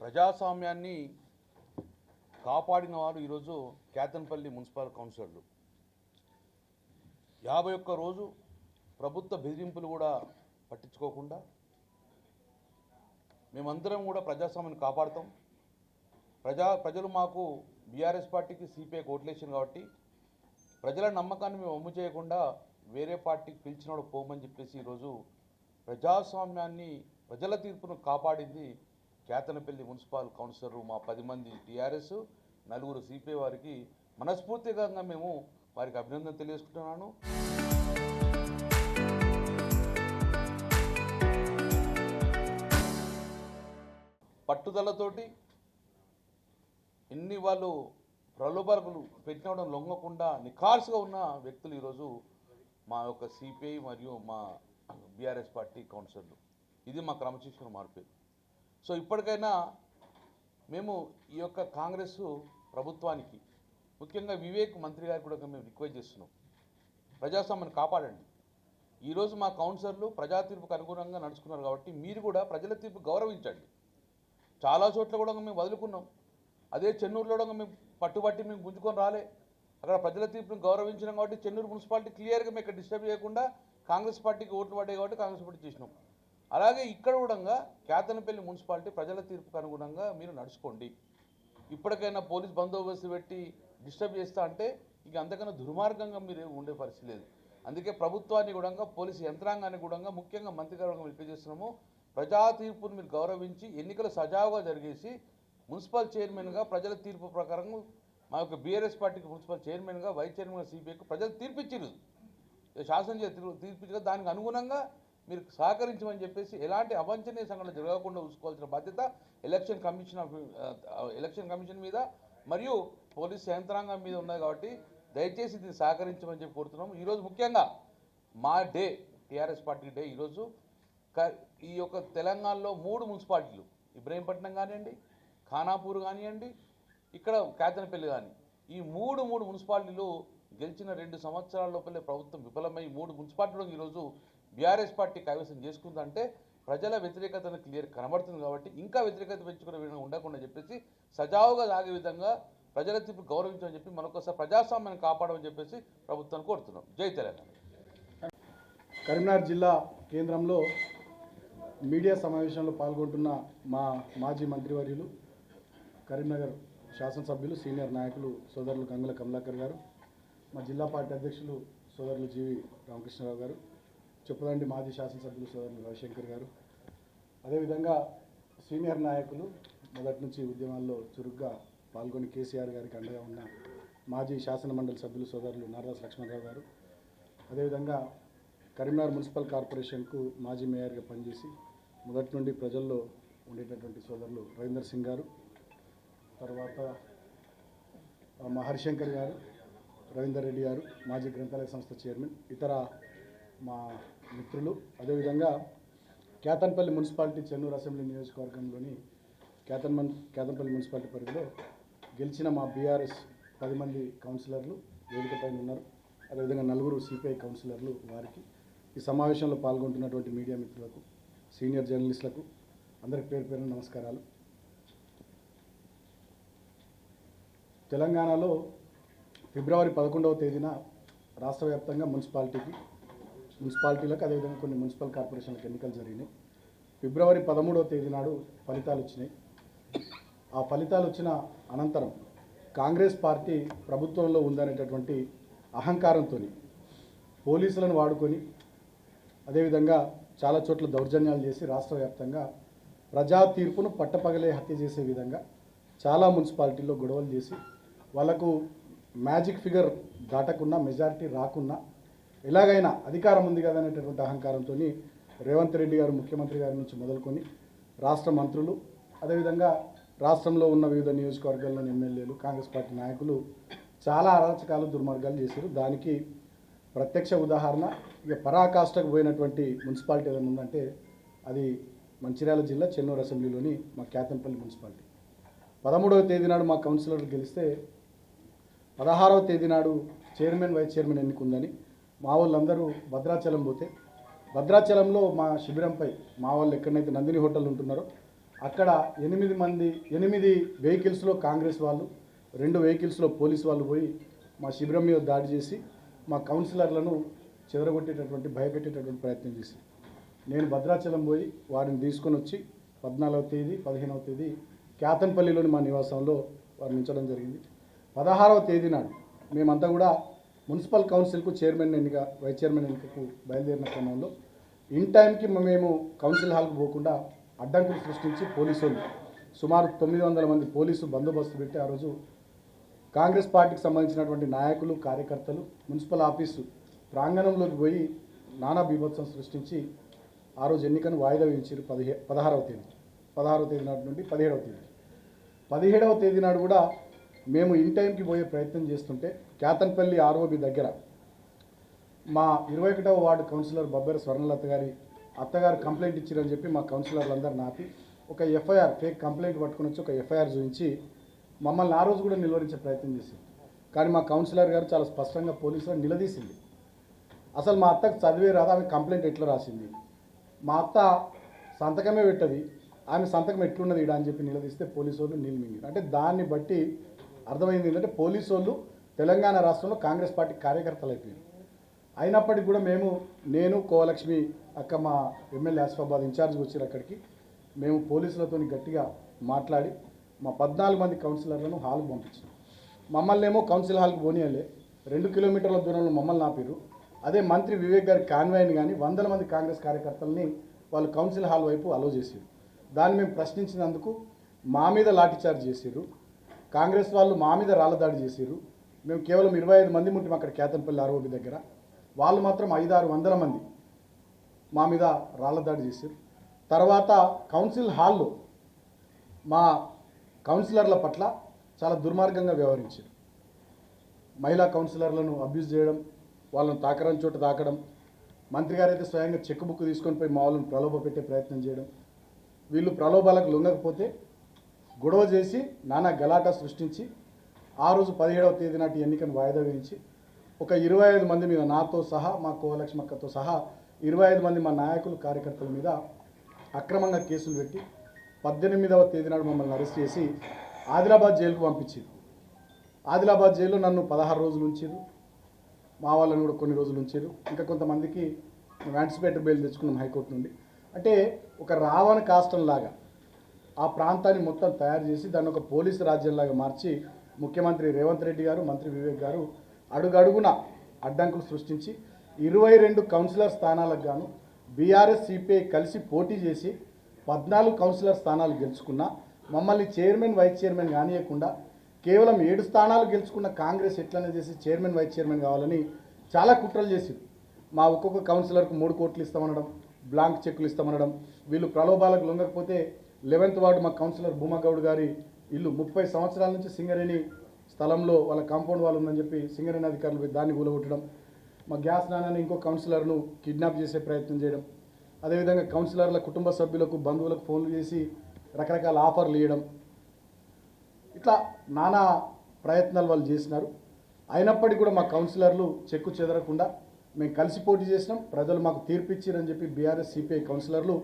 ప్రజాస్వామ్యాన్ని కాపాడిన వారు ఈరోజు కేతన్పల్లి మున్సిపల్ కౌన్సిలర్లు. 51 రోజు ప్రభుత్వ బెదిరింపులు కూడా పట్టించుకోకుండా మేమందరం కూడా ప్రజాస్వామ్యాన్ని కాపాడుతాం. ప్రజలు మాకు బీఆర్ఎస్ పార్టీకి సిపిఐకి ఓట్లేసారు కాబట్టి ప్రజల నమ్మకాన్ని మేము వమ్ము చేయకుండా వేరే పార్టీకి పిలిచినోడు పోమని చెప్పేసి ఈరోజు ప్రజాస్వామ్యాన్ని ప్రజల తీర్పును కాపాడింది కేతనపల్లి మున్సిపల్ కౌన్సిలర్ మా 10 మంది టీఆర్ఎస్ 4 సిపిఐ వారికి మనస్ఫూర్తిగా మేము వారికి అభినందన తెలియజేసుకుంటున్నాను. పట్టుదలతోటి ఎన్ని వాళ్ళు ప్రలోభాలు పెట్టినవడం లొంగకుండా నిఖార్సుగా ఉన్న వ్యక్తులు ఈరోజు మా యొక్క సిపిఐ మరియు మా బీఆర్ఎస్ పార్టీ కౌన్సిలర్లు. ఇది మా క్రమశిక్షణ మార్పు. సో ఇప్పటికైనా మేము ఈ యొక్క కాంగ్రెస్ ప్రభుత్వానికి ముఖ్యంగా వివేక్ మంత్రి గారికి కూడా మేము రిక్వెస్ట్ చేస్తున్నాం, ప్రజాస్వామ్యాన్ని కాపాడండి. ఈరోజు మా కౌన్సిలర్లు ప్రజా తీర్పుకు అనుగుణంగా నడుచుకున్నారు కాబట్టి మీరు కూడా ప్రజల తీర్పు గౌరవించండి. చాలా చోట్ల కూడా మేము వదులుకున్నాం. అదే చెన్నూరులో కూడా మేము పట్టుబట్టి మేము గుంజుకొని రాలే. అక్కడ ప్రజల తీర్పును గౌరవించినాం కాబట్టి చెన్నూరు మున్సిపాలిటీ క్లియర్గా మేము ఇక్కడ డిస్టర్బ్ చేయకుండా కాంగ్రెస్ పార్టీకి ఓట్లు పడ్డాయి కాబట్టి కాంగ్రెస్ పార్టీ చేసినాం. అలాగే ఇక్కడ కూడా కేతనపల్లి మున్సిపాలిటీ ప్రజల తీర్పుకు అనుగుణంగా మీరు నడుచుకోండి. ఇప్పటికైనా పోలీస్ బందోబస్తు పెట్టి డిస్టర్బ్ చేస్తా అంటే ఇక అంతకన్నా దుర్మార్గంగా మీరు ఉండే పరిస్థితి లేదు. అందుకే ప్రభుత్వాన్ని కూడా పోలీసు యంత్రాంగాన్ని కూడా ముఖ్యంగా మంత్రి గారు రిక్వెస్ట్ చేస్తున్నాము, ప్రజా తీర్పును మీరు గౌరవించి ఎన్నికలు సజావుగా జరిగేసి మున్సిపల్ చైర్మన్గా ప్రజల తీర్పు ప్రకారం మా యొక్క బీఆర్ఎస్ పార్టీకి మున్సిపల్ చైర్మన్గా వైస్ చైర్మన్గా సిపిఐకి ప్రజలు తీర్పిచ్చారు, శాసనం తీర్పించారు. దానికి అనుగుణంగా మీరు సహకరించమని చెప్పేసి ఎలాంటి అవాంఛనీయ సంఘటనలు జరగకుండా చూసుకోవాల్సిన బాధ్యత ఎలక్షన్ కమిషన్ మీద మరియు పోలీస్ యంత్రాంగం మీద ఉన్నది. కాబట్టి దయచేసి దీన్ని సహకరించమని చెప్పి కోరుతున్నాము. ఈరోజు ముఖ్యంగా మా డే టీఆర్ఎస్ పార్టీ డే. ఈరోజు ఈ యొక్క తెలంగాణలో 3 మున్సిపాలిటీలు, ఇబ్రహీంపట్నం కానివ్వండి, ఖానాపూర్ కానివ్వండి, ఇక్కడ కేతనపల్లి కానీ, ఈ మూడు మున్సిపాలిటీలు గెలిచిన 2 సంవత్సరాల లోపలే ప్రభుత్వం విఫలమై 3 మున్సిపాలిటీలు ఈరోజు బీఆర్ఎస్ పార్టీ కైవసం చేసుకుందంటే ప్రజల వ్యతిరేకతను క్లియర్ కనబడుతుంది. కాబట్టి ఇంకా వ్యతిరేకత పెంచుకునే విధంగా ఉండకుండా చెప్పేసి సజావుగా సాగే విధంగా ప్రజల తీర్పు గౌరవించమని చెప్పి మరొకసారి ప్రజాస్వామ్యాన్ని కాపాడమని చెప్పేసి ప్రభుత్వాన్ని కోరుతున్నాం. జై తెలంగాణ. కరీంనగర్ జిల్లా కేంద్రంలో మీడియా సమావేశంలో పాల్గొంటున్న మా మాజీ మంత్రివర్యులు, కరీంనగర్ శాసనసభ్యులు, సీనియర్ నాయకులు సోదరులు గంగుల కమలాకర్ గారు, మా జిల్లా పార్టీ అధ్యక్షులు సోదరులు జీవి రామకృష్ణరావు గారు, చెప్పదండి మాజీ శాసనసభ్యులు సోదరులు రవిశంకర్ గారు, అదేవిధంగా సీనియర్ నాయకులు మొదటి నుంచి ఉద్యమాల్లో చురుగ్గా పాల్గొని కేసీఆర్ గారికి అండగా ఉన్న మాజీ శాసన మండలి సభ్యులు సోదరులు నారాజు లక్ష్మణరావు గారు, అదేవిధంగా కరీంనగర్ మున్సిపల్ కార్పొరేషన్కు మాజీ మేయర్గా పనిచేసి మొదటి నుండి ప్రజల్లో ఉండేటటువంటి సోదరులు రవీందర్ సింగ్ గారు, తర్వాత మా హరిశంకర్ గారు, రవీందర్ రెడ్డి గారు మాజీ గ్రంథాలయ సంస్థ చైర్మన్, ఇతర మా మిత్రులు, అదేవిధంగా కేతన్పల్లి మున్సిపాలిటీ చెన్నూరు అసెంబ్లీ నియోజకవర్గంలోని కేతన్పల్లి మున్సిపాలిటీ పరిధిలో గెలిచిన మా బీఆర్ఎస్ 10 మంది కౌన్సిలర్లు వేదికపైన ఉన్నారు. అదేవిధంగా 4 సిపిఐ కౌన్సిలర్లు వారికి, ఈ సమావేశంలో పాల్గొంటున్నటువంటి మీడియా మిత్రులకు, సీనియర్ జర్నలిస్టులకు అందరికి పేరు పేరున నమస్కారాలు. తెలంగాణలో ఫిబ్రవరి 11వ తేదీన రాష్ట్ర వ్యాప్తంగా మున్సిపాలిటీలకు అదేవిధంగా కొన్ని మున్సిపల్ కార్పొరేషన్లకు ఎన్నికలు జరిగినాయి. ఫిబ్రవరి 13వ తేదీ నాడు ఫలితాలు వచ్చినాయి. ఆ ఫలితాలు వచ్చిన అనంతరం కాంగ్రెస్ పార్టీ ప్రభుత్వంలో ఉందనేటటువంటి అహంకారంతో పోలీసులను వాడుకొని అదేవిధంగా చాలా చోట్ల దౌర్జన్యాలు చేసి రాష్ట్ర వ్యాప్తంగా ప్రజా తీర్పును పట్టపగలే హత్య చేసే విధంగా చాలా మున్సిపాలిటీల్లో గొడవలు చేసి వాళ్లకు మ్యాజిక్ ఫిగర్ దాటకున్నా, మెజారిటీ రాకున్నా ఎలాగైనా అధికారం ఉంది కదా అనేటటువంటి అహంకారంతో రేవంత్ రెడ్డి గారు ముఖ్యమంత్రి గారి నుంచి మొదలుకొని రాష్ట్ర మంత్రులు, అదేవిధంగా రాష్ట్రంలో ఉన్న వివిధ నియోజకవర్గాల్లోని ఎమ్మెల్యేలు, కాంగ్రెస్ పార్టీ నాయకులు చాలా అరాచకాలు, దుర్మార్గాలు చేశారు. దానికి ప్రత్యక్ష ఉదాహరణ ఇక పరాకాష్ఠకు పోయినటువంటి మున్సిపాలిటీ ఏదైనా ఉందంటే అది మంచిర్యాల జిల్లా చెన్నూరు అసెంబ్లీలోని మా కేతన్పల్లి మున్సిపాలిటీ. 13వ తేదీ నాడు మా కౌన్సిలర్లు గెలిస్తే 16వ తేదీ నాడు చైర్మన్, వైస్ చైర్మన్ ఎన్నికుందని మా వాళ్ళందరూ భద్రాచలం పోతే భద్రాచలంలో మా శిబిరంపై మా వాళ్ళు ఎక్కడైతే నందిని హోటల్ ఉంటున్నారో అక్కడ 8 వెహికల్స్లో కాంగ్రెస్ వాళ్ళు, 2 వెహికల్స్లో పోలీసు వాళ్ళు పోయి మా శిబిరం మీద దాడి చేసి మా కౌన్సిలర్లను చెదరగొట్టేటటువంటి భయపెట్టేటటువంటి ప్రయత్నం చేసి నేను భద్రాచలం పోయి వారిని తీసుకొని వచ్చి 14వ తేదీ 15వ తేదీ క్యాతన్పల్లిలోని మా నివాసంలో వారిని ఉంచడం జరిగింది. 16వ తేదీ నాడు మేమంతా కూడా మున్సిపల్ కౌన్సిల్కు చైర్మన్ ఎన్నిక, వైస్ చైర్మన్ ఎన్నికకు బయలుదేరిన క్రమంలో ఇన్ టైంకి మేము కౌన్సిల్ హాల్కు పోకుండా అడ్డంకులు సృష్టించి పోలీసులు సుమారు 900 మంది పోలీసు బందోబస్తు పెట్టి ఆ రోజు కాంగ్రెస్ పార్టీకి సంబంధించినటువంటి నాయకులు, కార్యకర్తలు మున్సిపల్ ఆఫీసు ప్రాంగణంలోకి పోయి నానా బీభత్సం సృష్టించి ఆ రోజు ఎన్నికను వాయిదా వేయించారు. 16వ తేదీ నాటి నుండి 17వ తేదీ. 17వ తేదీ నాడు కూడా మేము ఇన్ టైంకి పోయే ప్రయత్నం చేస్తుంటే క్యాతన్పల్లి ఆర్ఓబి దగ్గర మా 21వ వార్డు కౌన్సిలర్ బబ్బెర స్వర్ణలత గారి అత్తగారు కంప్లైంట్ ఇచ్చారని చెప్పి మా కౌన్సిలర్లందరూ నాపి ఒక ఎఫ్ఐఆర్, ఫేక్ కంప్లైంట్ పట్టుకుని వచ్చి ఒక ఎఫ్ఐఆర్ చూపించి మమ్మల్ని ఆ రోజు కూడా నిలువరించే ప్రయత్నం చేసింది. కానీ మా కౌన్సిలర్ గారు చాలా స్పష్టంగా పోలీసులను నిలదీసింది. అసలు మా అత్తకు చదివే రాదు, ఆమె కంప్లైంట్ ఎట్లా రాసింది, మా అత్త సంతకమే పెట్టది, ఆమె సంతకం ఎట్లున్నది ఇడా అని చెప్పి నిలదీస్తే పోలీసు వాళ్ళు నిలమింగారు. అంటే దాన్ని బట్టి అర్థమైంది ఏంటంటే పోలీసు వాళ్ళు తెలంగాణ రాష్ట్రంలో కాంగ్రెస్ పార్టీ కార్యకర్తలు అయిపోయారు. అయినప్పటికీ కూడా నేను కోవలక్ష్మి అక్క మా ఎమ్మెల్యే ఆసిఫాబాద్ ఇన్ఛార్జ్కి వచ్చారు. అక్కడికి మేము పోలీసులతో గట్టిగా మాట్లాడి మా 14 మంది కౌన్సిలర్లను హాల్కి పంపించాం. మమ్మల్ని ఏమో కౌన్సిల్ హాల్కి పోనీయలే, 2 కిలోమీటర్ల దూరంలో మమ్మల్ని ఆపిరు. అదే మంత్రి వివేక్ గారి కాన్వాయ్ని కానీ 100 మంది కాంగ్రెస్ కార్యకర్తల్ని వాళ్ళు కౌన్సిల్ హాల్ వైపు అలో చేసారు. దాన్ని మేము ప్రశ్నించినందుకు మా మీద లాఠీచార్జ్ చేసారు. కాంగ్రెస్ వాళ్ళు మా మీద రాళ్ళదాడి చేసారు. మేము కేవలం 25 మంది ముట్టాం అక్కడ క్యాతన్పల్లి ఆర్ఓబి దగ్గర, వాళ్ళు మాత్రం 500-600 మంది మా మీద రాళ్ళదాడి చేశారు. తర్వాత కౌన్సిల్ హాల్లో మా కౌన్సిలర్ల పట్ల చాలా దుర్మార్గంగా వ్యవహరించారు. మహిళా కౌన్సిలర్లను అబ్యూజ్ చేయడం, వాళ్ళని తాకరని చోట తాకడం, మంత్రి గారు అయితే స్వయంగా చెక్ బుక్ తీసుకొని పోయి మా వాళ్ళని ప్రలోభ పెట్టే ప్రయత్నం చేయడం, వీళ్ళు ప్రలోభాలకు లొంగకపోతే గొడవ చేసి నానా గలాటా సృష్టించి ఆ రోజు 17వ తేదీ నాటి ఎన్నికను వాయిదా వేయించి ఒక 25 మంది మీద, నాతో సహా మా కోలక్ష్మక్కతో సహా 25 మంది మా నాయకులు, కార్యకర్తల మీద అక్రమంగా కేసులు పెట్టి 18వ తేదీ నాడు మమ్మల్ని అరెస్ట్ చేసి ఆదిలాబాద్ జైలుకు పంపించారు. ఆదిలాబాద్ జైల్లో నన్ను 16 రోజులు ఉంచారు, మా వాళ్ళని కూడా కొన్ని రోజులు ఉంచారు. ఇంకా కొంతమందికి యాంటిసిపేటరీ బెయిల్ తెచ్చుకున్నాం హైకోర్టు నుండి. అంటే ఒక రావణ కాష్టంలాగా ఆ ప్రాంతాన్ని మొత్తం తయారు చేసి దాన్ని ఒక పోలీసు రాజ్యంలాగా మార్చి ముఖ్యమంత్రి రేవంత్ రెడ్డి గారు, మంత్రి వివేక్ గారు అడుగడుగున అడ్డంకులు సృష్టించి 22 కౌన్సిలర్ స్థానాలకు గాను బీఆర్ఎస్ సిపిఐ కలిసి పోటీ చేసి 14 కౌన్సిలర్ స్థానాలు గెలుచుకున్న మమ్మల్ని చైర్మన్, వైస్ చైర్మన్ కానియకుండా కేవలం 7 స్థానాలు గెలుచుకున్న కాంగ్రెస్ ఎట్లనే చేసి చైర్మన్, వైస్ చైర్మన్ కావాలని చాలా కుట్రలు చేసింది. మా ఒక్కొక్క కౌన్సిలర్కు 3 కోట్లు ఇస్తామనడం, బ్లాంక్ చెక్కులు ఇస్తామనడం, వీళ్ళు ప్రలోభాలకు లొంగకపోతే 11వ వార్డు మా కౌన్సిలర్ భూమగౌడ్ గారి ఇల్లు 30 సంవత్సరాల నుంచి సింగరేణి స్థలంలో వాళ్ళ కాంపౌండ్ వాళ్ళు ఉందని చెప్పి సింగరేణి అధికారులు దాన్ని కూలగొట్టడం, మా గ్యాస్ నాన్నని ఇంకో కౌన్సిలర్ను కిడ్నాప్ చేసే ప్రయత్నం చేయడం, అదేవిధంగా కౌన్సిలర్ల కుటుంబ సభ్యులకు, బంధువులకు ఫోన్లు చేసి రకరకాల ఆఫర్లు ఇవ్వడం, ఇట్లా నానా ప్రయత్నాలు వాళ్ళు చేసినారు. అయినప్పటికీ కూడా మా కౌన్సిలర్లు చెక్కు చెదరకుండా మేము కలిసి పోటీ చేసినాం, ప్రజలు మాకు తీర్పు ఇచ్చారని చెప్పి బీఆర్ఎస్ సిపిఐ కౌన్సిలర్లు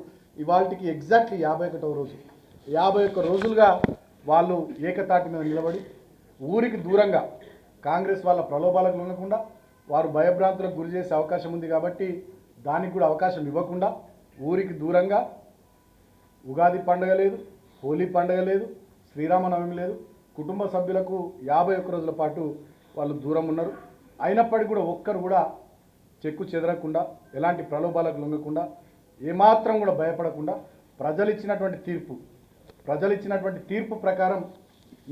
ఇవాళకి ఎగ్జాక్ట్లీ 51వ రోజు 51 రోజులుగా వాళ్ళు ఏకతాటి మీద నిలబడి ఊరికి దూరంగా కాంగ్రెస్ వాళ్ళ ప్రలోభాలకు లొంగకుండా, వారు భయభ్రాంతులకు గురి చేసే అవకాశం ఉంది కాబట్టి దానికి కూడా అవకాశం ఇవ్వకుండా ఊరికి దూరంగా ఉగాది పండుగ లేదు, హోలీ పండుగ లేదు, శ్రీరామనవమి లేదు, కుటుంబ సభ్యులకు 51 రోజుల పాటు వాళ్ళు దూరం ఉన్నారు. అయినప్పటికీ కూడా ఒక్కరు కూడా చెక్కు చెదరకుండా, ఎలాంటి ప్రలోభాలకు లొంగకుండా, ఏమాత్రం కూడా భయపడకుండా ప్రజలు ఇచ్చినటువంటి తీర్పు ప్రకారం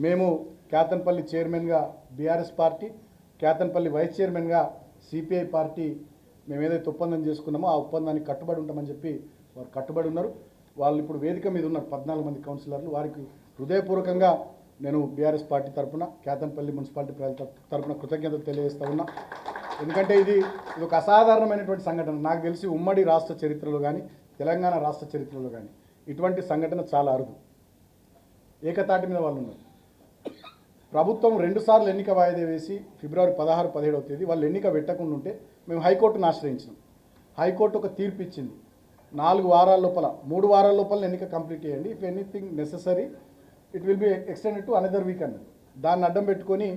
మేము క్యాతన్పల్లి చైర్మన్గా బీఆర్ఎస్ పార్టీ, క్యాతన్పల్లి వైస్ చైర్మన్గా సిపిఐ పార్టీ మేము ఏదైతే ఒప్పందం చేసుకున్నామో ఆ ఒప్పందానికి కట్టుబడి ఉంటామని చెప్పి వారు కట్టుబడి ఉన్నారు. వాళ్ళు ఇప్పుడు వేదిక మీద ఉన్నారు 14 మంది కౌన్సిలర్లు. వారికి హృదయపూర్వకంగా నేను బీఆర్ఎస్ పార్టీ తరఫున, క్యాతన్పల్లి మున్సిపాలిటీ ప్రజల తరఫున కృతజ్ఞతలు తెలియజేస్తూ ఉన్నా. ఎందుకంటే ఇది ఒక అసాధారణమైనటువంటి సంఘటన. నాకు తెలిసి ఉమ్మడి రాష్ట్ర చరిత్రలో కానీ, తెలంగాణ రాష్ట్ర చరిత్రలో కానీ ఇటువంటి సంఘటన చాలా అరుదు. ఏకతాటి మీద వాళ్ళు ఉన్నారు. ప్రభుత్వం 2 సార్లు ఎన్నిక వాయిదా వేసి ఫిబ్రవరి 16, 17వ తేదీ వాళ్ళు ఎన్నిక పెట్టకుండా ఉంటే మేము హైకోర్టును ఆశ్రయించినాం. హైకోర్టు ఒక తీర్పు ఇచ్చింది. 3 వారాల లోపల ఎన్నిక కంప్లీట్ చేయండి. If anything necessary it will be extended to another week అన్నది. దాన్ని అడ్డం పెట్టుకొని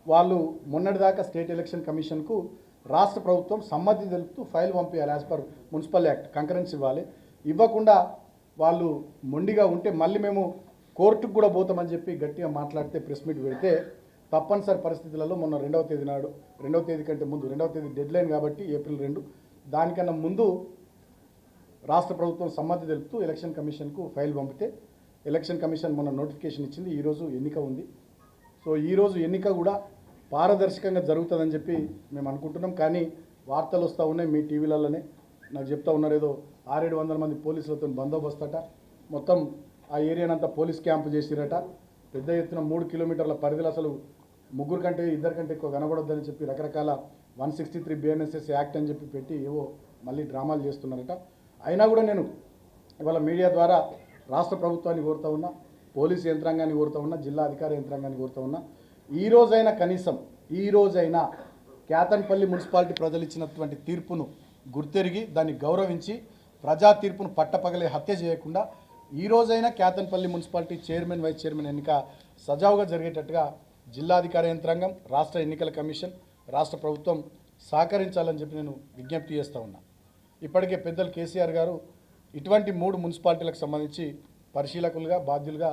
వాళ్ళు మొన్నటిదాకా స్టేట్ ఎలక్షన్ కమిషన్కు రాష్ట్ర ప్రభుత్వం సమ్మతి తెలుపుతూ ఫైల్ పంపించాలి. As per municipal act concurrence ఇవ్వాలి. ఇవ్వకుండా వాళ్ళు మొండిగా ఉంటే మళ్ళీ మేము కోర్టుకు కూడా పోతామని చెప్పి గట్టిగా మాట్లాడితే ప్రెస్ మీట్ పెడితే తప్పనిసరి పరిస్థితులలో మొన్న 2వ తేదీ నాడు 2వ తేదీ కంటే ముందు 2వ తేదీ డెడ్లైన్ కాబట్టి ఏప్రిల్ 2 దానికన్నా ముందు రాష్ట్ర ప్రభుత్వం సమ్మతి తెలుపుతూ ఎలక్షన్ కమిషన్కు ఫైల్ పంపితే ఎలక్షన్ కమిషన్ మొన్న నోటిఫికేషన్ ఇచ్చింది. ఈరోజు ఎన్నిక ఉంది. సో ఈరోజు ఎన్నిక కూడా పారదర్శకంగా జరుగుతుందని చెప్పి మేము అనుకుంటున్నాం. కానీ వార్తలు వస్తూ ఉన్నాయి మీ టీవీలలోనే, నాకు చెప్తా ఉన్నారు ఏదో 600-700 మంది పోలీసులతో బందోబస్తట, మొత్తం ఆ ఏరియానంతా పోలీస్ క్యాంపు చేసిరట, పెద్ద ఎత్తున 3 కిలోమీటర్ల పరిధిలో అసలు 3 కంటే 2 కంటే ఎక్కువ కనబడొద్దని చెప్పి రకరకాల 163 BNSS యాక్ట్ అని చెప్పి పెట్టి ఏవో మళ్ళీ డ్రామాలు చేస్తున్నారట. అయినా కూడా నేను ఇవాళ మీడియా ద్వారా రాష్ట్ర ప్రభుత్వాన్ని కోరుతా ఉన్నా, పోలీసు యంత్రాంగాన్ని కోరుతా ఉన్నా, జిల్లా అధికార యంత్రాంగాన్ని కోరుతా ఉన్నా, ఈ రోజైనా కేతన్పల్లి మున్సిపాలిటీ ప్రజలు ఇచ్చినటువంటి తీర్పును గుర్తెరిగి దాన్ని గౌరవించి ప్రజా తీర్పును పట్టపగలే హత్య చేయకుండా ఈ రోజైనా Ketanpalli municipality chairman vice chairman ఎన్నిక సజావుగా జరిగేటట్టుగా జిల్లాధికార యంత్రాంగం, రాష్ట్ర ఎన్నికల కమిషన్, రాష్ట్ర ప్రభుత్వం సహకరించాలని చెప్పి నేను విజ్ఞప్తి చేస్తూ ఉన్నా. ఇప్పటికే పెద్దలు కేసీఆర్ గారు ఇటువంటి 3 మున్సిపాలిటీలకు సంబంధించి పరిశీలకులుగా బాధ్యులుగా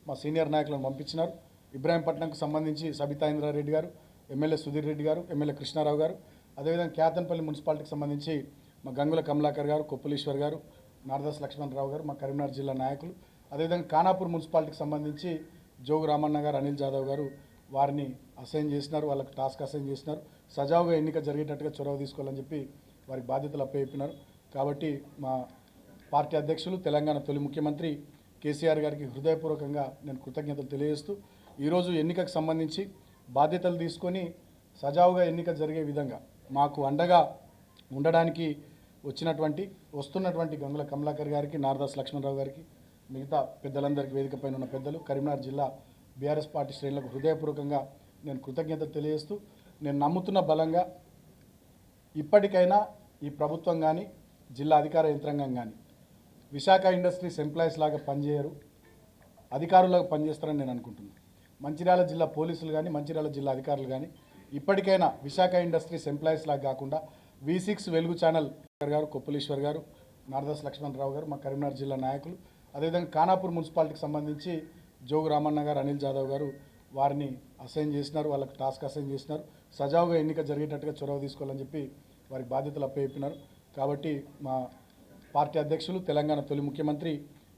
మా సీనియర్ నాయకులను పంపించినారు. ఇబ్రాహీంపట్నంకు సంబంధించి సబితా ఇంద్రారెడ్డి గారు, ఎమ్మెల్యే సుధీర్ రెడ్డి గారు, ఎమ్మెల్యే కృష్ణారావు గారు, అదేవిధంగా కేతన్పల్లి మున్సిపాలిటీకి సంబంధించి మా గంగుల కమలాకర్ గారు, కొప్పులీశ్వర్ గారు, నారదాస్ లక్ష్మణరావు గారు, మా కరీంనగర్ జిల్లా నాయకులు, అదేవిధంగా ఖానాపూర్ మున్సిపాలిటీకి సంబంధించి జోగు రామన్న గారు, అనిల్ జాదవ్ గారు వారిని అసైన్ చేసినారు, వాళ్ళకి టాస్క్ అసైన్ చేసినారు. సజావుగా ఎన్నిక జరిగేటట్టుగా చొరవ తీసుకోవాలని చెప్పి వారికి బాధ్యతలు అప్పచెప్పినారు. కాబట్టి మా పార్టీ అధ్యక్షులు, తెలంగాణ తొలి ముఖ్యమంత్రి కేసీఆర్ గారికి హృదయపూర్వకంగా నేను కృతజ్ఞతలు తెలియజేస్తూ ఈరోజు ఎన్నికకు సంబంధించి బాధ్యతలు తీసుకొని సజావుగా ఎన్నిక జరిగే విధంగా మాకు అండగా ఉండడానికి వస్తున్నటువంటి గంగుల కమలాకర్ గారికి, నారదాస్ లక్ష్మణరావు గారికి, మిగతా పెద్దలందరికీ వేదికపైన ఉన్న పెద్దలు, కరీంనగర్ జిల్లా బీఆర్ఎస్ పార్టీ శ్రేణులకు హృదయపూర్వకంగా నేను కృతజ్ఞతలు తెలియజేస్తూ నేను నమ్ముతున్న బలంగా ఇప్పటికైనా ఈ ప్రభుత్వం కానీ జిల్లా అధికార యంత్రాంగం కానీ విశాఖ ఇండస్ట్రీస్ ఎంప్లాయీస్ లాగా పనిచేయరు, అధికారులుగా పనిచేస్తారని నేను అనుకుంటున్నాను. మంచిర్యాల జిల్లా పోలీసులు కానీ, మంచిర్యాల జిల్లా అధికారులు కానీ ఇప్పటికైనా విశాఖ ఇండస్ట్రీస్ ఎంప్లాయీస్ లాగా కాకుండా V6 వెలుగు ఛానల్ గారు, కొప్పులీశ్వర్ గారు, నారదాస్ లక్ష్మణరావు గారు, మా కరీంనగర్ జిల్లా నాయకులు, అదేవిధంగా ఖానాపూర్ మున్సిపాలిటీకి సంబంధించి జోగు రామన్న గారు, అనిల్ జాదవ్ గారు వారిని అసైన్ చేసినారు, వాళ్ళకి టాస్క్ అసైన్ చేసినారు. సజావుగా ఎన్నిక జరిగేటట్టుగా చొరవ తీసుకోవాలని చెప్పి వారికి బాధ్యతలు అప్పచెప్పినారు. కాబట్టి మా పార్టీ అధ్యక్షులు, తెలంగాణ తొలి ముఖ్యమంత్రి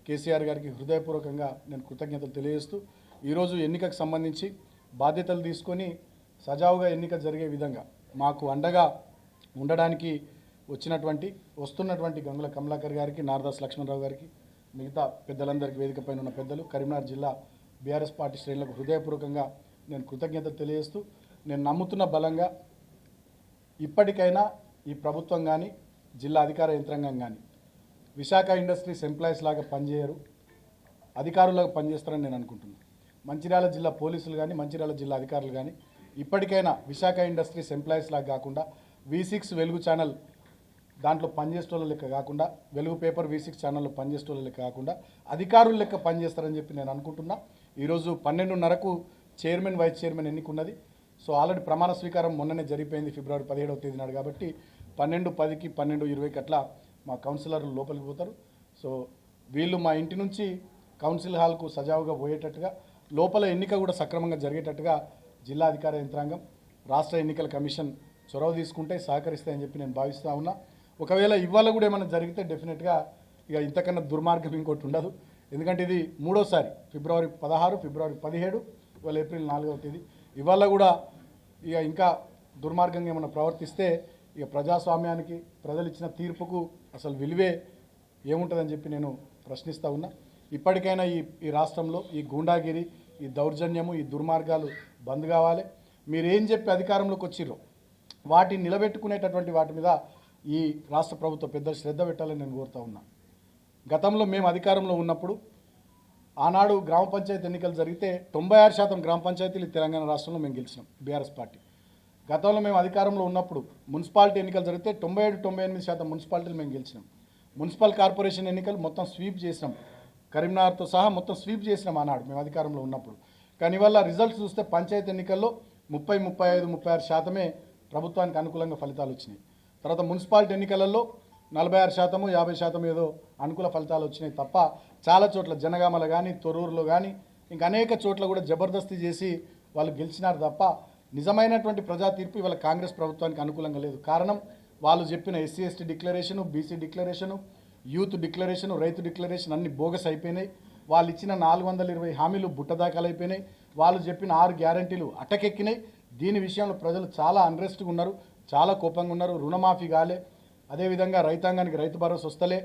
కేసీఆర్ గారికి హృదయపూర్వకంగా నేను కృతజ్ఞతలు తెలియజేస్తూ ఈరోజు ఎన్నికకు సంబంధించి బాధ్యతలు తీసుకొని సజావుగా ఎన్నిక జరిగే విధంగా మాకు అండగా ఉండడానికి వస్తున్నటువంటి గంగుల కమలాకర్ గారికి, నారదాస్ లక్ష్మణరావు గారికి, మిగతా పెద్దలందరికీ వేదికపైన ఉన్న పెద్దలు, కరీంనగర్ జిల్లా బీఆర్ఎస్ పార్టీ శ్రేణులకు హృదయపూర్వకంగా నేను కృతజ్ఞతలు తెలియజేస్తూ నేను నమ్ముతున్న బలంగా ఇప్పటికైనా ఈ ప్రభుత్వం కానీ జిల్లా అధికార యంత్రాంగం కానీ విశాఖ ఇండస్ట్రీస్ ఎంప్లాయీస్ లాగా పనిచేయరు, అధికారులుగా పనిచేస్తారని నేను అనుకుంటున్నాను. మంచిర్యాల జిల్లా పోలీసులు కానీ, మంచిర్యాల జిల్లా అధికారులు కానీ ఇప్పటికైనా విశాఖ ఇండస్ట్రీస్ ఎంప్లాయీస్ లాగా కాకుండా V6 వెలుగు ఛానల్ దాంట్లో పనిచేసేటోళ్ళ లెక్క కాకుండా, వెలుగు పేపర్ V6 ఛానల్లో పనిచేసేటోళ్ళ లెక్క కాకుండా అధికారుల లెక్క పనిచేస్తారని చెప్పి నేను అనుకుంటున్నా. ఈరోజు 12:30కు చైర్మన్ వైస్ చైర్మన్ ఎన్నికున్నది. సో ఆల్రెడీ ప్రమాణ స్వీకారం మొన్ననే జరిగిపోయింది, ఫిబ్రవరి 17వ తేదీ నాడు. కాబట్టి 12:10కి 12:20కి అట్లా మా కౌన్సిలర్లు లోపలికి పోతారు. సో వీళ్ళు మా ఇంటి నుంచి కౌన్సిల్ హాల్కు సజావుగా పోయేటట్టుగా, లోపల ఎన్నిక కూడా సక్రమంగా జరిగేటట్టుగా జిల్లా అధికార యంత్రాంగం, రాష్ట్ర ఎన్నికల కమిషన్ చొరవ తీసుకుంటే సహకరిస్తాయని చెప్పి నేను భావిస్తూ ఉన్నా. ఒకవేళ ఇవాళ కూడా ఏమైనా జరిగితే డెఫినెట్గా ఇక ఇంతకన్నా దుర్మార్గం ఇంకోటి ఉండదు. ఎందుకంటే ఇది 3వసారి, ఫిబ్రవరి 16, ఫిబ్రవరి 17, ఇవాళ ఏప్రిల్ 4వ తేదీ. ఇవాళ కూడా ఇక ఇంకా దుర్మార్గంగా ఏమైనా ప్రవర్తిస్తే ఇక ప్రజాస్వామ్యానికి, ప్రజలు ఇచ్చిన తీర్పుకు అసలు విలువే ఏముంటుందని చెప్పి నేను ప్రశ్నిస్తూ ఉన్నా. ఇప్పటికైనా ఈ రాష్ట్రంలో ఈ గూండాగిరి, ఈ దౌర్జన్యము, ఈ దుర్మార్గాలు బంద్ కావాలి. మీరేం చెప్పి అధికారంలోకి వచ్చిర్రో వాటిని నిలబెట్టుకునేటటువంటి వాటి మీద ఈ రాష్ట్ర ప్రభుత్వ పెద్దలు శ్రద్ధ పెట్టాలని నేను కోరుతా ఉన్నా. గతంలో మేము అధికారంలో ఉన్నప్పుడు ఆనాడు గ్రామ పంచాయతీ ఎన్నికలు జరిగితే 96% గ్రామ పంచాయతీలు తెలంగాణ రాష్ట్రంలో మేము గెలిచినాం, బీఆర్ఎస్ పార్టీ. గతంలో మేము అధికారంలో ఉన్నప్పుడు మున్సిపాలిటీ ఎన్నికలు జరిగితే 97-98% మున్సిపాలిటీలు మేము గెలిచినాం. మున్సిపల్ కార్పొరేషన్ ఎన్నికలు మొత్తం స్వీప్ చేసినాం, కరీంనగర్తో సహా మొత్తం స్వీప్ చేసినాం ఆనాడు మేము అధికారంలో ఉన్నప్పుడు. కానీ ఇవాళ రిజల్ట్స్ చూస్తే పంచాయతీ ఎన్నికల్లో 35-36% ప్రభుత్వానికి అనుకూలంగా ఫలితాలు వచ్చినాయి. తర్వాత మున్సిపాలిటీ ఎన్నికలలో 46%, 50% ఏదో అనుకూల ఫలితాలు వచ్చినాయి తప్ప చాలా చోట్ల జనగామల కానీ, తొర్రూరులో కానీ, ఇంకా అనేక చోట్ల కూడా జబర్దస్తి చేసి వాళ్ళు గెలిచినారు తప్ప నిజమైనటువంటి ప్రజా తీర్పు ఇవాళ కాంగ్రెస్ ప్రభుత్వానికి అనుకూలంగా లేదు. కారణం వాళ్ళు చెప్పిన SC ST declaration, BC declaration, youth declaration, రైతు డిక్లరేషన్ అన్ని బోగస్ అయిపోయినాయి. వాళ్ళు ఇచ్చిన 420 హామీలు బుట్టదాఖలు అయిపోయినాయి. వాళ్ళు చెప్పిన 6 గ్యారంటీలు అటకెక్కినాయి. దీని విషయంలో ప్రజలు చాలా అన్రెస్ట్గా ఉన్నారు, చాలా కోపంగా ఉన్నారు. రుణమాఫీ కాలే, అదేవిధంగా రైతాంగానికి రైతు భరోసా వస్తలే,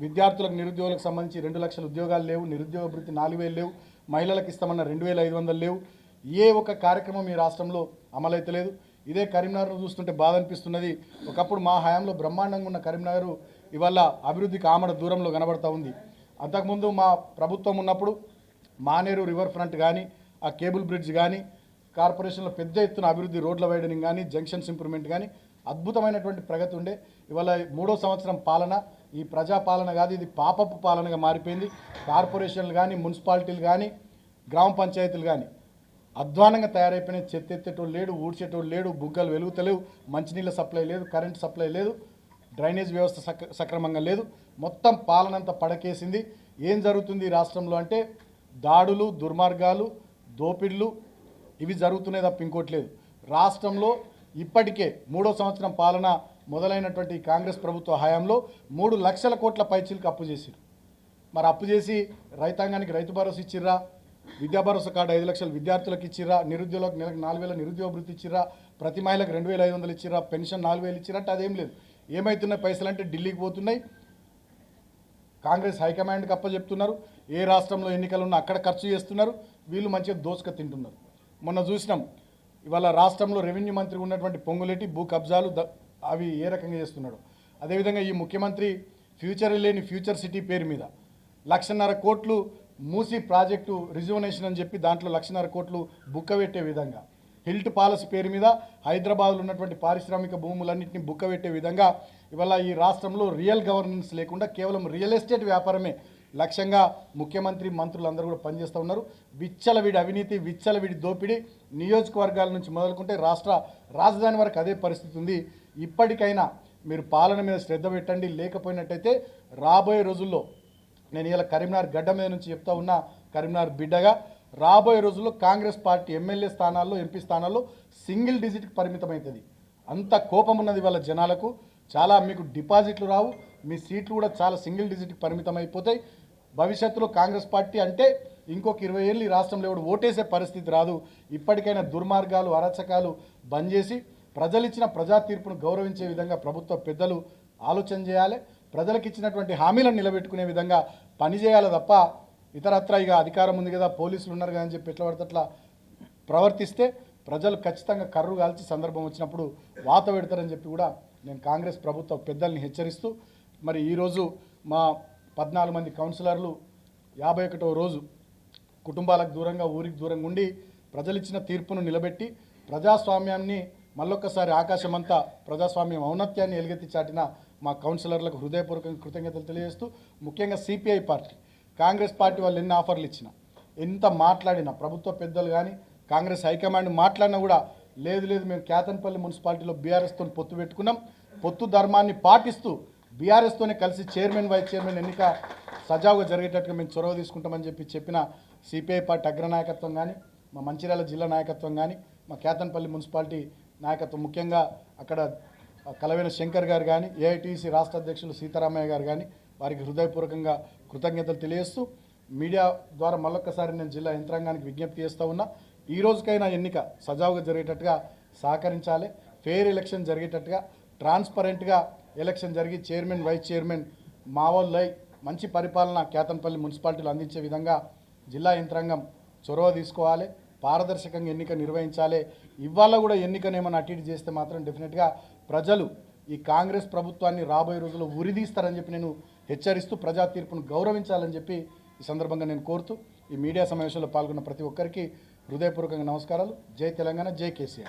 విద్యార్థులకు నిరుద్యోగులకు సంబంధించి 2 లక్షల ఉద్యోగాలు లేవు, నిరుద్యోగ భృతి 4,000 లేవు, మహిళలకు ఇస్తామన్న 2,500 లేవు. ఏ ఒక్క కార్యక్రమం ఈ రాష్ట్రంలో అమలైతలేదు. ఇదే కరీంనగర్ను చూస్తుంటే బాధ అనిపిస్తున్నది. ఒకప్పుడు మా హయాంలో బ్రహ్మాండంగా ఉన్న కరీంనగర్ ఇవాళ అభివృద్ధికి ఆమడ దూరంలో కనబడతా ఉంది. అంతకుముందు మా ప్రభుత్వం ఉన్నప్పుడు మానేరు రివర్ ఫ్రంట్ కానీ, ఆ కేబుల్ బ్రిడ్జ్ కానీ, కార్పొరేషన్లో పెద్ద ఎత్తున అభివృద్ధి, రోడ్ల వైడనింగ్ కానీ, జంక్షన్స్ ఇంప్రూవ్మెంట్ కానీ అద్భుతమైనటువంటి ప్రగతి ఉండే. ఇవాళ 3వ సంవత్సరం పాలన ఈ ప్రజాపాలన కాదు, ఇది పాపపు పాలనగా మారిపోయింది. కార్పొరేషన్లు కానీ, మున్సిపాలిటీలు కానీ, గ్రామ పంచాయతీలు కానీ అధ్వానంగా తయారైపోయినాయి. చెత్త ఎత్తేటోళ్ళు లేడు, ఊడ్చేటోళ్ళు లేడు, బుగ్గలు వెలుగుతలేవు, మంచినీళ్ళ సప్లై లేదు, కరెంట్ సప్లై లేదు, డ్రైనేజ్ వ్యవస్థ సక్రమంగా లేదు. మొత్తం పాలనంతా పడకేసింది. ఏం జరుగుతుంది ఈ రాష్ట్రంలో అంటే దాడులు, దుర్మార్గాలు, దోపిడులు ఇవి జరుగుతున్నాయి తప్ప ఇంకోటి లేదు. రాష్ట్రంలో ఇప్పటికే 3వ సంవత్సరం పాలన మొదలైనటువంటి కాంగ్రెస్ ప్రభుత్వ హయాంలో 3 లక్షల కోట్ల పైచీలకు అప్పు చేసిరు. మరి అప్పు చేసి రైతాంగానికి రైతు భరోసా ఇచ్చిర్రా, విద్యా భరోసా కార్డు 5 లక్షలు విద్యార్థులకు ఇచ్చిర్రా, నిరుద్యోగులకు నెలకు 4,000 నిరుద్యోగ భృతి ఇచ్చిర్రా, ప్రతి మహిళకు 2,500 ఇచ్చిర్రా, పెన్షన్ 4,000 ఇచ్చిరట్టు అదేం లేదు. ఏమవుతున్నాయి పైసలు అంటే ఢిల్లీకి పోతున్నాయి, కాంగ్రెస్ హైకమాండ్కి అప్పచెప్తున్నారు. ఏ రాష్ట్రంలో ఎన్నికలు ఉన్నా అక్కడ ఖర్చు చేస్తున్నారు, వీళ్ళు మంచిగా దోసుక తింటున్నారు. మొన్న చూసినాం ఇవాళ రాష్ట్రంలో రెవెన్యూ మంత్రి ఉన్నటువంటి పొంగులేటి భూ కబ్జాలు అవి ఏ రకంగా చేస్తున్నాడు. అదేవిధంగా ఈ ముఖ్యమంత్రి ఫ్యూచర్ లేని ఫ్యూచర్ సిటీ పేరు మీద 1,50,000 కోట్లు మూసీ ప్రాజెక్టు రిజర్వనేషన్ అని చెప్పి దాంట్లో 1,50,000 కోట్లు బుక్క పెట్టే విధంగా, హిల్ట్ పాలసీ పేరు మీద హైదరాబాద్లో ఉన్నటువంటి పారిశ్రామిక భూములన్నింటినీ బుక్క పెట్టే విధంగా ఇవాళ ఈ రాష్ట్రంలో రియల్ గవర్నెన్స్ లేకుండా కేవలం రియల్ ఎస్టేట్ వ్యాపారమే లక్ష్యంగా ముఖ్యమంత్రి మంత్రులందరూ కూడా పనిచేస్తూ ఉన్నారు. విచ్చలవిడి అవినీతి, విచ్చలవిడి దోపిడీ నియోజకవర్గాల నుంచి మొదలుకుంటే రాష్ట్ర రాజధాని వరకు అదే పరిస్థితి ఉంది. ఇప్పటికైనా మీరు పాలన మీద శ్రద్ధ పెట్టండి. లేకపోయినట్టయితే రాబోయే రోజుల్లో, నేను ఇలా కరీంనగర్ గడ్డ మీద నుంచి చెప్తా ఉన్నా, కరీంనగర్ బిడ్డగా, రాబోయే రోజుల్లో కాంగ్రెస్ పార్టీ ఎమ్మెల్యే స్థానాల్లో, ఎంపీ స్థానాల్లో సింగిల్ డిజిట్కి పరిమితమవుతుంది. అంత కోపం ఉన్నది వాళ్ళ జనాలకు. చాలా మీకు డిపాజిట్లు రావు, మీ సీట్లు కూడా చాలా సింగిల్ డిజిట్కి పరిమితం అయిపోతాయి. భవిష్యత్తులో కాంగ్రెస్ పార్టీ అంటే ఇంకొక 20 ఏళ్ళు ఈ రాష్ట్రంలో ఎవడు ఓటేసే పరిస్థితి రాదు. ఇప్పటికైనా దుర్మార్గాలు, అరాచకాలు బంద్ చేసి ప్రజలు ఇచ్చిన ప్రజా తీర్పును గౌరవించే విధంగా ప్రభుత్వ పెద్దలు ఆలోచన చేయాలి. ప్రజలకు ఇచ్చినటువంటి హామీలను నిలబెట్టుకునే విధంగా పనిచేయాలి తప్ప ఇతరత్ర ఇక అధికారం ఉంది కదా, పోలీసులు ఉన్నారు కదా అని చెప్పి ఎట్లా పడితే అట్లా ప్రవర్తిస్తే ప్రజలు ఖచ్చితంగా కర్రు కాల్చి సందర్భం వచ్చినప్పుడు వాత పెడతారని చెప్పి కూడా నేను కాంగ్రెస్ ప్రభుత్వ పెద్దల్ని హెచ్చరిస్తూ, మరి ఈరోజు మా 14 మంది కౌన్సిలర్లు 51వ రోజు కుటుంబాలకు దూరంగా, ఊరికి దూరంగా ఉండి ప్రజలిచ్చిన తీర్పును నిలబెట్టి ప్రజాస్వామ్యాన్ని మళ్ళొక్కసారి ఆకాశమంతా ప్రజాస్వామ్యం ఔన్నత్యాన్ని ఎలుగెత్తి చాటిన మా కౌన్సిలర్లకు హృదయపూర్వకంగా కృతజ్ఞతలు తెలియజేస్తూ, ముఖ్యంగా సిపిఐ పార్టీ, కాంగ్రెస్ పార్టీ వాళ్ళు ఎన్ని ఆఫర్లు ఇచ్చినా, ఎంత మాట్లాడినా, ప్రభుత్వ పెద్దలు కానీ కాంగ్రెస్ హైకమాండ్ మాట్లాడినా కూడా లేదు మేము కేతన్పల్లి మున్సిపాలిటీలో బీఆర్ఎస్తో పొత్తు పెట్టుకున్నాం, పొత్తు ధర్మాన్ని పాటిస్తూ బీఆర్ఎస్తోనే కలిసి చైర్మన్, వైస్ చైర్మన్ ఎన్నిక సజావుగా జరిగేటట్టుగా మేము చొరవ తీసుకుంటామని చెప్పిన సిపిఐ పార్టీ అగ్రనాయకత్వం కానీ, మా మంచిర్యాల జిల్లా నాయకత్వం కానీ, మా కేతన్పల్లి మున్సిపాలిటీ నాయకత్వం, ముఖ్యంగా అక్కడ కలవేన శంకర్ గారు కానీ, ఏఐటీసీ రాష్ట్ర అధ్యక్షులు సీతారామయ్య గారు కానీ, వారికి హృదయపూర్వకంగా కృతజ్ఞతలు తెలియజేస్తూ, మీడియా ద్వారా మళ్ళొక్కసారి నేను జిల్లా యంత్రాంగానికి విజ్ఞప్తి చేస్తూ ఉన్నా, ఈ రోజుకైనా ఎన్నిక సజావుగా జరిగేటట్టుగా సహకరించాలి. ఫెయిర్ ఎలక్షన్ జరిగేటట్టుగా, ట్రాన్స్పరెంట్గా ఎలక్షన్ జరిగి చైర్మన్, వైస్ చైర్మన్ మా వాళ్ళై మంచి పరిపాలన కేతన్పల్లి మున్సిపాలిటీలు అందించే విధంగా జిల్లా యంత్రాంగం చొరవ తీసుకోవాలి. పారదర్శకంగా ఎన్నిక నిర్వహించాలి. ఇవాళ కూడా ఎన్నికనేమన్నా అటు ఇటు చేస్తే మాత్రం డెఫినెట్గా ప్రజలు ఈ కాంగ్రెస్ ప్రభుత్వాన్ని రాబోయే రోజుల్లో ఉరిదీస్తారని చెప్పి నేను హెచ్చరిస్తూ ప్రజా తీర్పును గౌరవించాలని చెప్పి ఈ సందర్భంగా నేను కోరుతూ, ఈ మీడియా సమావేశంలో పాల్గొన్న ప్రతి ఒక్కరికి హృదయపూర్వకంగా నమస్కారాలు. జై తెలంగాణ, జై కేసీఆర్.